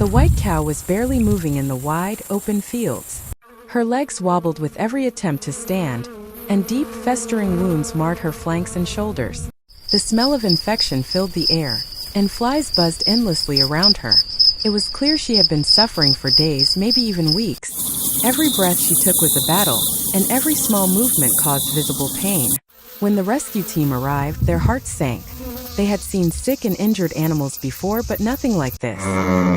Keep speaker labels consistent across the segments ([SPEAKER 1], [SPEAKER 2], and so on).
[SPEAKER 1] The white cow was barely moving in the wide, open fields. Her legs wobbled with every attempt to stand, and deep, festering wounds marred her flanks and shoulders. The smell of infection filled the air, and flies buzzed endlessly around her. It was clear she had been suffering for days, maybe even weeks. Every breath she took was a battle, and every small movement caused visible pain. When the rescue team arrived, their hearts sank. They had seen sick and injured animals before, but nothing like this.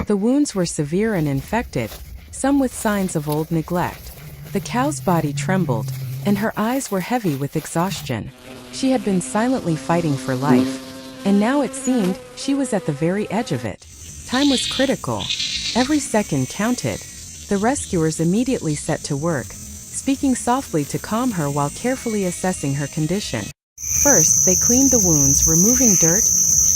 [SPEAKER 1] The wounds were severe and infected, some with signs of old neglect. The cow's body trembled, and her eyes were heavy with exhaustion. She had been silently fighting for life, and now it seemed she was at the very edge of it. Time was critical. Every second counted. The rescuers immediately set to work, speaking softly to calm her while carefully assessing her condition. First, they cleaned the wounds, removing dirt,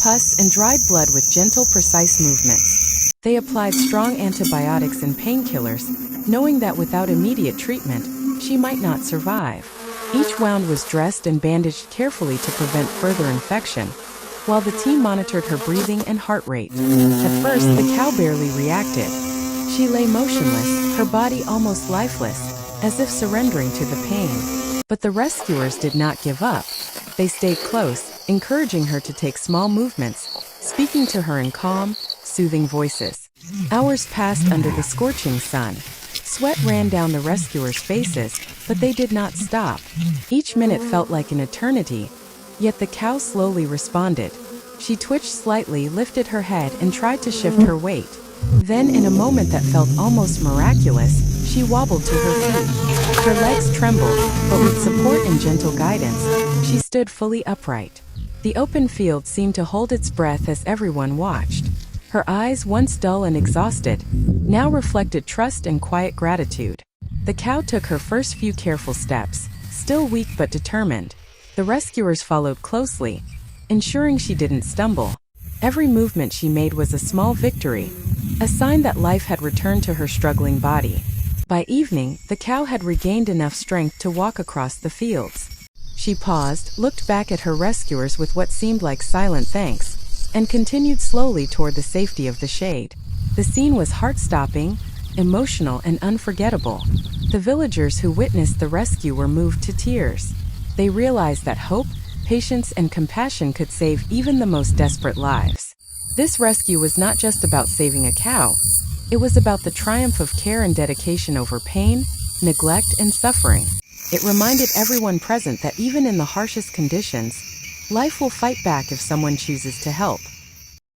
[SPEAKER 1] pus, and dried blood with gentle, precise movements. They applied strong antibiotics and painkillers, knowing that without immediate treatment, she might not survive. Each wound was dressed and bandaged carefully to prevent further infection, while the team monitored her breathing and heart rate. At first, the cow barely reacted. She lay motionless, her body almost lifeless, as if surrendering to the pain. But the rescuers did not give up. They stayed close, encouraging her to take small movements, speaking to her in calm, soothing voices. Hours passed under the scorching sun. Sweat ran down the rescuers' faces, but they did not stop. Each minute felt like an eternity, yet the cow slowly responded. She twitched slightly, lifted her head, and tried to shift her weight. Then, in a moment that felt almost miraculous, she wobbled to her feet. Her legs trembled, but with support and gentle guidance, she stood fully upright. The open field seemed to hold its breath as everyone watched. Her eyes, once dull and exhausted, now reflected trust and quiet gratitude. The cow took her first few careful steps, still weak but determined. The rescuers followed closely, ensuring she didn't stumble. Every movement she made was a small victory, a sign that life had returned to her struggling body. By evening, the cow had regained enough strength to walk across the fields. She paused, looked back at her rescuers with what seemed like silent thanks, and continued slowly toward the safety of the shade. The scene was heart-stopping, emotional, and unforgettable. The villagers who witnessed the rescue were moved to tears. They realized that hope, patience, and compassion could save even the most desperate lives. This rescue was not just about saving a cow. It was about the triumph of care and dedication over pain, neglect, and suffering. It reminded everyone present that even in the harshest conditions, life will fight back if someone chooses to help.